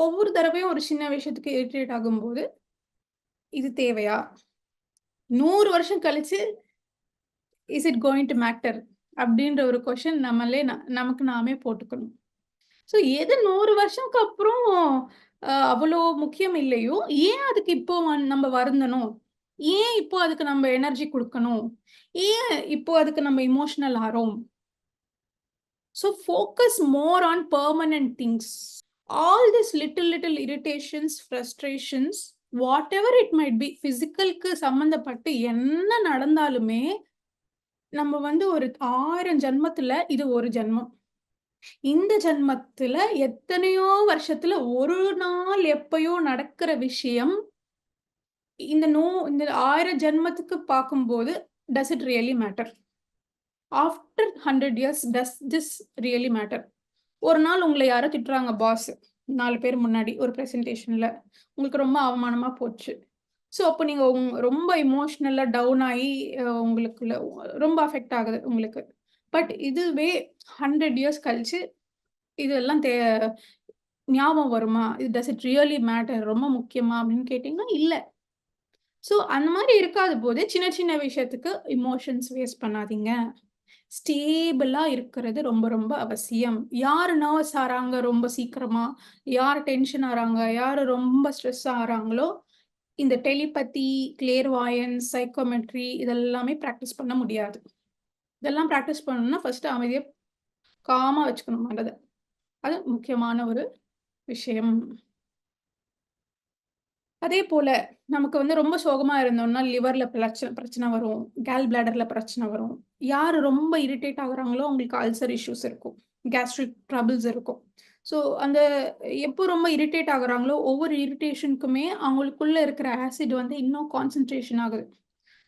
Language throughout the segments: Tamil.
ஒவ்வொரு தடவையும் ஒரு சின்ன விஷயத்துக்கு இரிட்டேட் ஆகும்போது, இது தேவையா? 100 வருஷம் கழிச்சு, is it going to matter? அப்படின்ற ஒரு கொஸ்டின் நம்மளே நமக்கு நாமே போட்டுக்கணும். ஸோ எது 100 வருஷம்க்கு அப்புறம் அவ்வளோ முக்கியம் இல்லையோ, ஏன் அதுக்கு இப்போ நம்ம வருந்தணும்? ஏன் இப்போ அதுக்கு நம்ம எனர்ஜி குடுக்கணும்? ஏன் இப்போ அதுக்கு நம்ம எமோஷனல் ஆறோம்? So focus more on permanent things. All this little irritations, frustrations, whatever it might be, பிசிக்கலுக்கு சம்மந்தப்பட்டு என்ன நடந்தாலுமே, நம்ம வந்து ஒரு 1000 ஜென்மத்துல இது ஒரு ஜென்மம். இந்த ஜென்மத்துல எத்தனையோ வருஷத்துல ஒரு நாள் எப்பயோ நடக்கிற விஷயம், இந்த 1000 ஜென்மத்துக்கு பார்க்கும்போது, does it really matter? After 100 years does this really matter? ஒரு நாள் உங்கள யாரோ திட்டுறாங்க பாஸ். 4 பேர் முன்னாடி ஒரு பிரசன்டேஷன்ல. உங்களுக்கு ரொம்ப அவமானமா போச்சு. ஸோ, அப்ப நீங்க ரொம்ப எமோஷனலா டவுன் ஆயி உங்களுக்குள்ள ரொம்ப அஃபெக்ட் ஆகுது உங்களுக்கு. பட் இதுவே 100 இயர்ஸ் கழிச்சு இதெல்லாம் ஞாபகம் வருமா? Does it really matter? ரொம்ப முக்கியமா? அப்படின்னு கேட்டீங்கன்னா, இல்ல. ஸோ, அந்த மாரி இருக்காத போது சின்ன சின்ன விஷயத்துக்கு எமோஷன்ஸ் வேஸ்ட் பண்ணாதீங்க. ஸ்டேபிளா இருக்கிறது ரொம்ப ரொம்ப அவசியம். யாரு நர்வஸ் ஆறாங்க ரொம்ப சீக்கிரமா, யார் டென்ஷன் ஆறாங்க, யாரு ரொம்ப ஸ்ட்ரெஸ் ஆறாங்களோ, இந்த டெலிபதி, கிளேர்வாயன்ஸ், சைக்கோமெட்ரி இதெல்லாமே பிராக்டிஸ் பண்ண முடியாது. இதெல்லாம் பிராக்டிஸ் பண்ணணும்னா ஃபர்ஸ்ட் அமைதியா காமா வச்சுக்கணும் மனத. அது முக்கியமான ஒரு விஷயம். அதே போல நமக்கு வந்து ரொம்ப சோகமா இருந்தோம்னா, லிவர்ல பிரச்சனை வரும். கால் பிளாடர்ல பிரச்சனை வரும். யாரு ரொம்ப இரிட்டேட் ஆகுறாங்களோ, அவங்களுக்கு அல்சர் இஷ்யூஸ் இருக்கும். கேஸ்ட்ரிக் ட்ரபிள்ஸ் இருக்கும். ஸோ, அந்த எப்போ ரொம்ப இரிட்டேட் ஆகுறாங்களோ, ஒவ்வொரு இரிட்டேஷனுக்குமே அவங்களுக்குள்ள இருக்கிற ஆசிட் வந்து இன்னும் கான்சன்ட்ரேஷன் ஆகுது.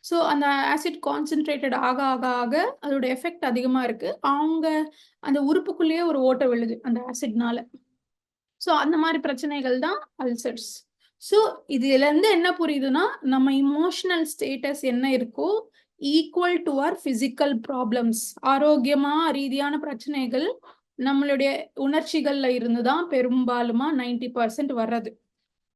ஸோ, அந்த ஆசிட் கான்சன்ட்ரேட்டட் ஆக, ஆக, ஆக அதோட எஃபெக்ட் அதிகமா இருக்கு. அவங்க அந்த உறுப்புக்குள்ளேயே ஒரு ஓட்டை விழுது, அந்த ஆசிட்னால. ஸோ, அந்த மாரி பிரச்சனைகள் தான் அல்சர்ஸ். ஸோ, இதுலருந்து என்ன புரியுதுன்னா, நம்ம எமோஷனல் ஸ்டேட்டஸ் என்ன இருக்கோ, equal to or physical problems. ஆரோக்கியமா ரீதியான பிரச்சனைகள் நம்மளுடைய உணர்ச்சிகள்ல இருந்து தான் பெரும்பாலுமா 90% வர்றது.